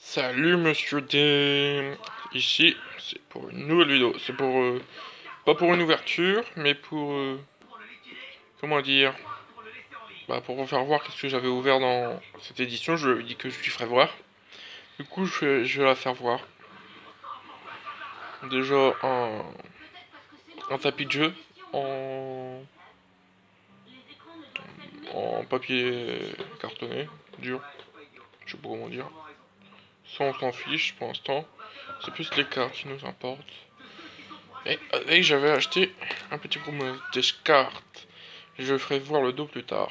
Salut Monsieur D. Ici, c'est pour une nouvelle vidéo. C'est pour pas pour une ouverture, mais pour comment dire, pour vous faire voir qu'est-ce que j'avais ouvert dans cette édition. Je lui ai dit que je lui ferais voir. Du coup, je vais la faire voir. Déjà un tapis de jeu en papier cartonné, dur. Je sais pas comment dire. Ça, on s'en fiche pour l'instant. C'est plus les cartes qui nous importent. Et j'avais acheté un petit groupe de cartes. Je ferai voir le dos plus tard.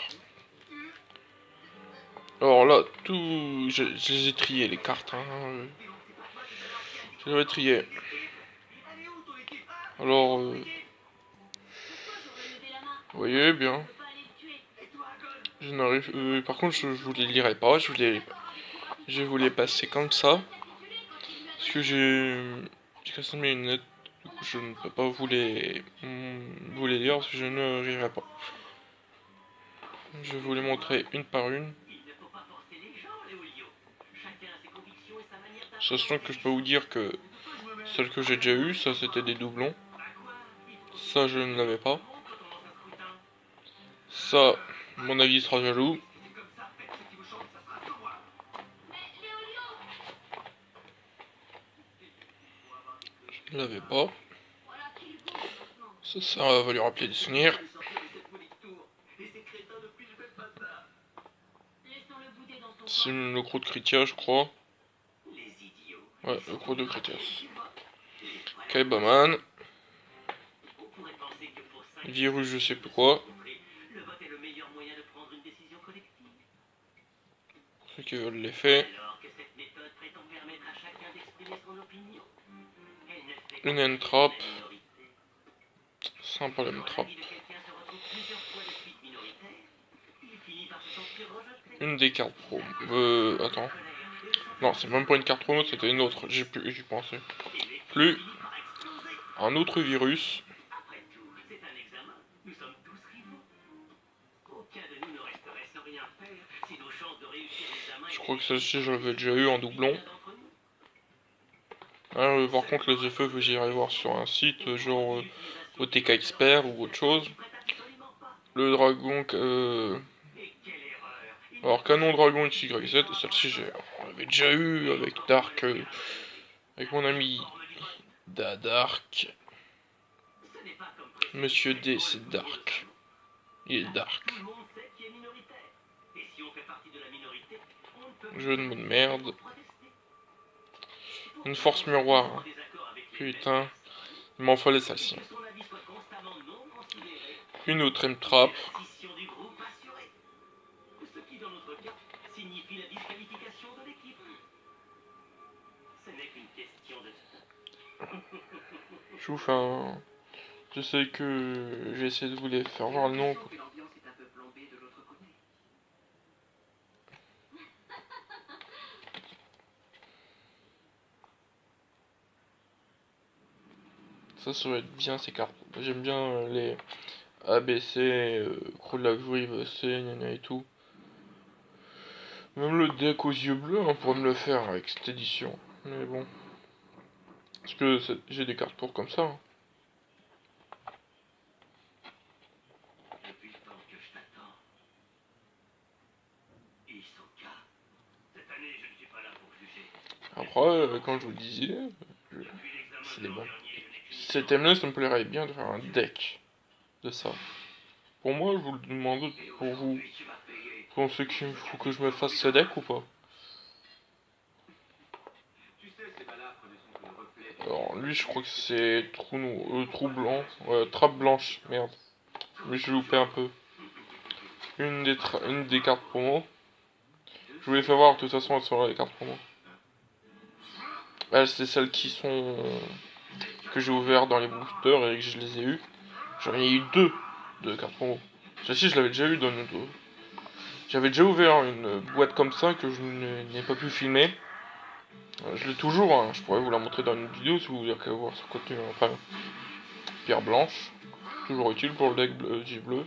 Alors là, je les ai triés les cartes. Je les ai triés. Alors, vous voyez bien. Je n'arrive. Par contre, je vous les lirai pas. Je vous les passer comme ça. Parce que j'ai cassé mes lunettes. Du coup, je ne peux pas vous les lire parce que je ne rirai pas. Je vais vous les montrer une par une. Sachant que je peux vous dire que celles que j'ai déjà eues, ça c'était des doublons. Ça je ne l'avais pas. Ça, mon avis sera jaloux. Je ne l'avais pas. Ça va lui rappeler des souvenirs. C'est le gros de Kritia, je crois. Ouais, le gros de Kritias. Kaibaman. Virus, je sais plus quoi. Pour ceux qui veulent l'effet. Une N-Trap. Sympa la N-Trap. Une des cartes pro. Attends. Non, c'est même pas une carte promo, c'était une autre. J'y pensais. Plus. Un autre virus. Je crois que celle-ci, je l'avais déjà eu en doublon. Par contre, les effets, j'irai voir sur un site, genre OTK Expert ou autre chose. Le dragon, alors canon dragon XYZ, celle-ci, on l'avait déjà eu avec Dark, avec mon ami Dark. Monsieur D, c'est Dark. Il est Dark. Jeu de mots de merde. Une force miroir. Hein. Putain. Il m'en fallait celle-ci. Une autre M-Trap. Je vous fais un... Je sais que j'ai essayé de vous les faire voir le nom. Ça va être bien ces cartes. J'aime bien les ABC, Croix de la Grive, C, et tout. Même le deck aux yeux bleus, on pourrait me le faire avec cette édition. Mais bon. Parce que j'ai des cartes pour comme ça. Hein. Après, comme je vous le disais, c'est des bons. Ces thèmes-là, ça me plairait bien de faire un deck de ça. Pour moi, je vous le demande pour vous. Vous pensez qu'il faut que je me fasse ce deck ou pas? Alors lui, je crois que c'est trou blanc, trappe blanche, merde. Mais je loupé un peu. Une des cartes promo. Je vous les fais voir, de toute façon, elles sont là, les cartes promo. C'est celles qui sont... que j'ai ouvert dans les boosters et que je les ai eues. J'en ai eu deux de cartes promo. Celle-ci, je l'avais déjà eu dans une... J'avais déjà ouvert une boîte comme ça que je n'ai pas pu filmer. Je l'ai toujours, hein. Je pourrais vous la montrer dans une vidéo si vous voulez voir son contenu après. Pierre blanche, toujours utile pour le deck bleu.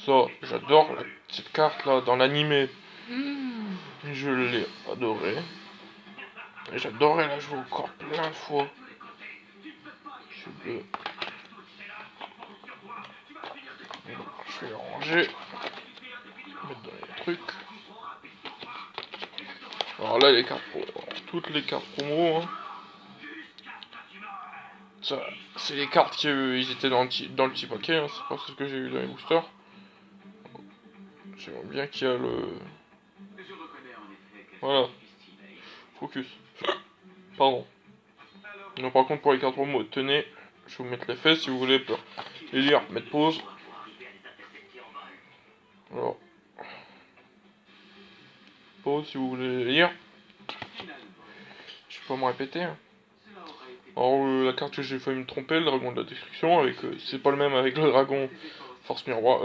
Ça, j'adore cette carte là dans l'animé. Je l'ai adoré. Et j'adorais la jouer encore plein de fois. Je vais le ranger. Mettre dans les trucs. Alors là, les cartes promo. Toutes les cartes promo. Hein. Ça, c'est les cartes qui ils étaient dans le petit paquet. Hein. C'est pas ce que j'ai eu dans les boosters. J'aimerais bien qu'il y a le. Voilà. Focus. Pardon. Non, par contre, pour les cartes promo, tenez. Je vais vous mettre les faits si vous voulez les lire. Mettre pause. Alors. Pause si vous voulez les lire. Je vais pas me répéter. Hein. Alors, la carte que j'ai failli me tromper, le dragon de la destruction, avec c'est pas le même avec le dragon Force Miroir.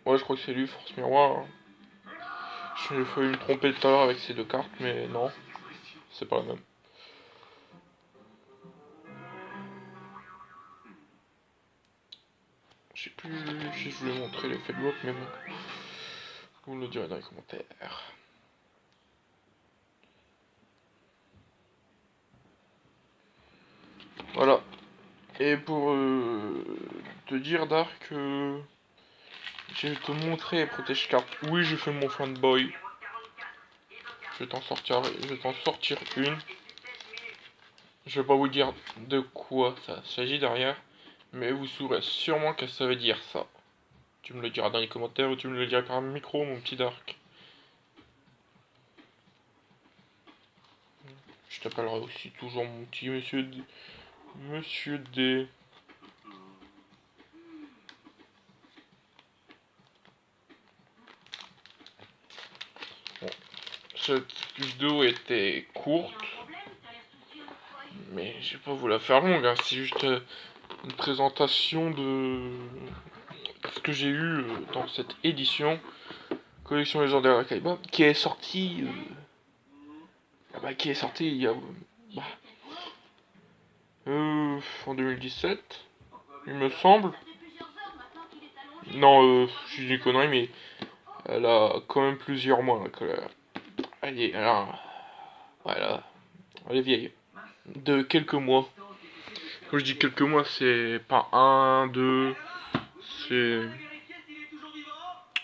Ouais, je crois que c'est lui, Force Miroir. Hein. J'ai failli me tromper tout à l'heure avec ces deux cartes, mais non, c'est pas la même. Je sais plus si je voulais montrer l'effet de bloc, mais bon. Vous me le direz dans les commentaires. Voilà. Et pour te dire, Dark, je vais te montrer Protège Carte. Oui, j'ai fait mon fanboy. Je vais t'en sortir une. Je vais pas vous dire de quoi ça s'agit derrière, mais vous saurez sûrement que ça veut dire ça. Tu me le diras dans les commentaires ou tu me le diras par un micro, mon petit Dark. Je t'appellerai aussi toujours mon petit monsieur D. Monsieur D. Bon, cette vidéo était courte, mais je vais pas vous la faire longue, hein. C'est juste une présentation de ce que j'ai eu dans cette édition collection légendaire Kaiba qui est sortie il y a bah, en 2017 il me semble. Non, je dis une connerie, mais elle a quand même plusieurs mois elle est voilà, elle est vieille de quelques mois. Quand je dis quelques mois, c'est pas un, deux, c'est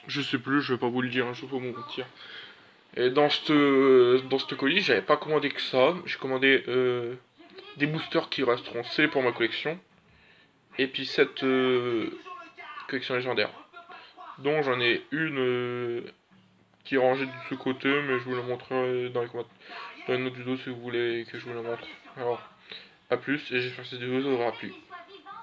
je sais plus, je vais pas vous le dire, hein, je vais pas vous mentir. Et dans ce colis, j'avais pas commandé que ça. J'ai commandé des boosters qui resteront scellés pour ma collection. Et puis cette collection légendaire. Dont j'en ai une qui est rangée de ce côté, mais je vous la montrerai dans les commentaires. Dans une autre vidéo si vous voulez que je vous la montre. Alors, à plus, et j'espère que cette vidéo vous aura plu.